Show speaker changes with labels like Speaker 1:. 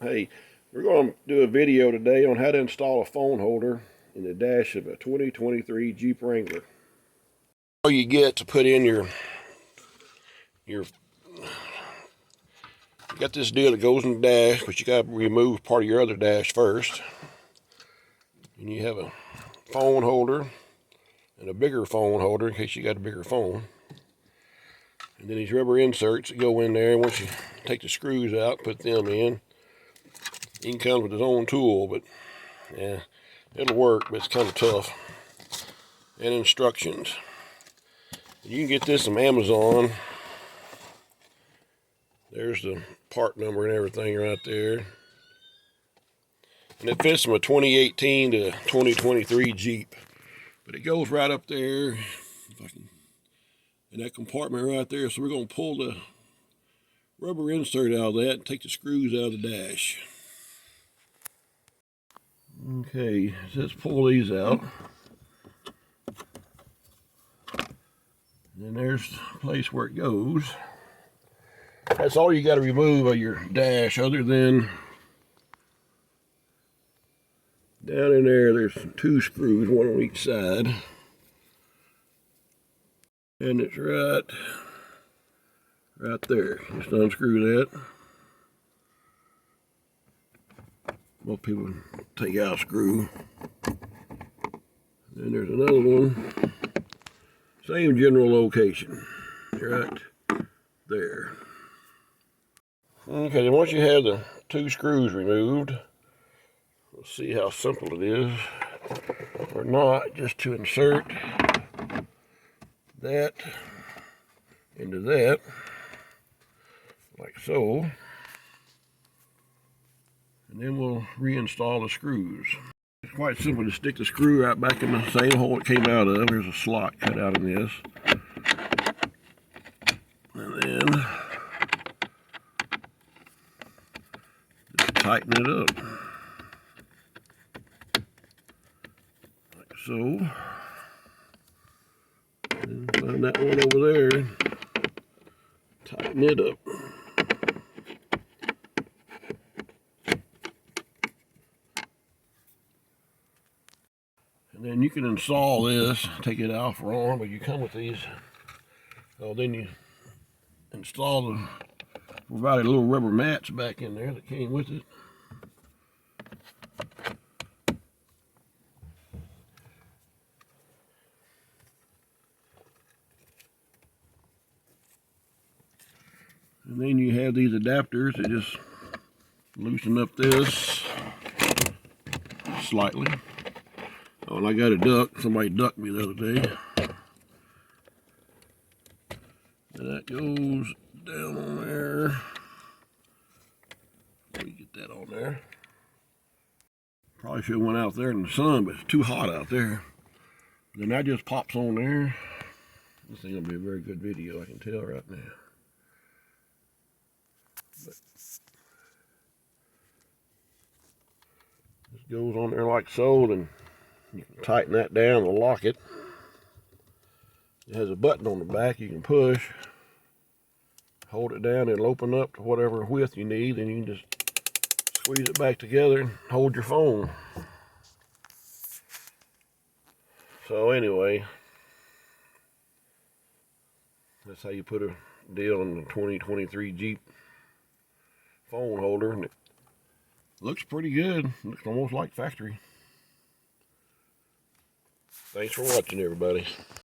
Speaker 1: Hey, we're going to do a video today on how to install a phone holder in the dash of a 2023 Jeep Wrangler. All you get to put in you got this deal that goes in the dash, but you got to remove part of your other dash first. And you have a phone holder and a bigger phone holder in case you got a bigger phone. And then these rubber inserts that go in there. Once you take the screws out, put them in. He can come with his own tool, but yeah, it'll work, but it's kind of tough. And instructions. You can get this from Amazon. There's the part number and everything right there. And it fits from a 2018 to 2023 Jeep. But it goes right up there, if I can, in that compartment right there. So we're going to pull the rubber insert out of that and take the screws out of the dash. Okay, so let's pull these out. And then there's the place where it goes. That's all you got to remove of your dash, other than down in there, there's two screws, one on each side. And it's right there. Just unscrew that. Most people take out a screw. Then there's another one. Same general location. Right there. Okay, then once you have the two screws removed, we'll see how simple it is, or not, just to insert that into that, like so. And then we'll reinstall the screws. It's quite simple to stick the screw right back in the same hole it came out of. There's a slot cut out in this. And then just tighten it up. Like so. And find that one over there. Tighten it up. And then you can install this, take it off wrong, but you come with these. Oh, then you install the provided little rubber mats back in there that came with it. And then you have these adapters that just loosen up this slightly. Oh, and I got a duck. Somebody ducked me the other day. And that goes down on there. Let me get that on there. Probably should have went out there in the sun, but it's too hot out there. Then that just pops on there. This ain't gonna be a very good video, I can tell right now. But this goes on there like so, and you can tighten that down to lock it. It has a button on the back you can push. Hold it down, it'll open up to whatever width you need, and you can just squeeze it back together and hold your phone. So anyway, that's how you put a deal on the 2023 Jeep phone holder, and it looks pretty good. Looks almost like factory. Thanks for watching, everybody.